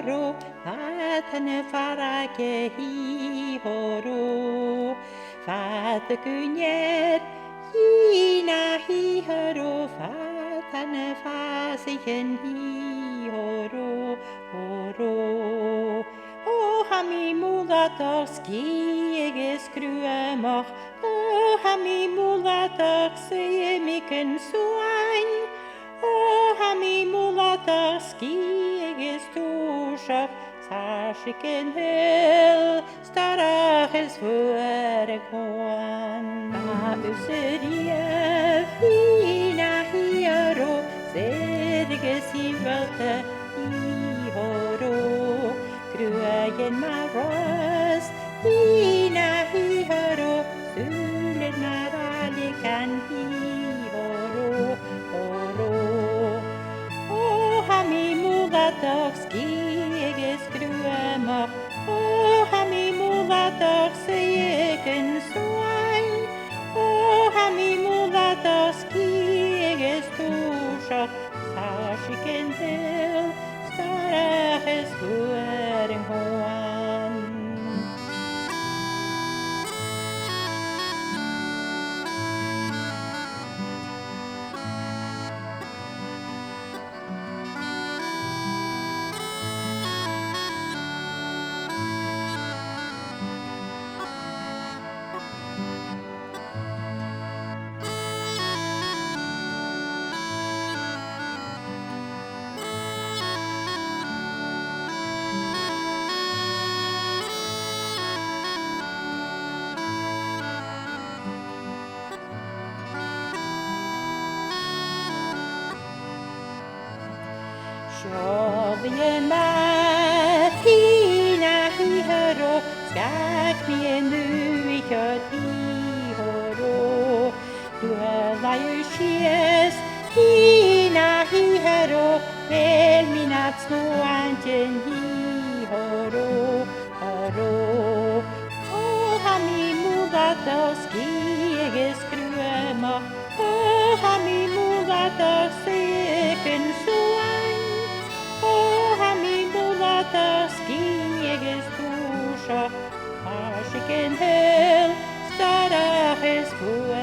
horo, fatane farake hi horo. Fata kunyet, hina hi horo, fatane fasiken hi horo, horo. O hami mulator skiege skruemach, o hami mulator semiken soin. O hami mulator skiege storsach, sarsiken hel, staraches vuerekoan. Userie fina hiero, serge sivelte hihoro. Gruajen maras, fina hihoro, sulen maralikan hihoro, horo. O hami mulator skiege skruemach, o hami mulator seiken soin, o hami mulator skiege storsach, sarsiken hel, staraches vueren hoan. Sjovje med fina hihero, skak me nu I kjøtt hihero. Du høver jo skjes, fina hihero, vel min at snåanken hihero, hero. O hami mugator skiege skruema, o hami mugator seken soan. O hami mulator skiege storsach, sarsiken hel, staraches vuerekoan.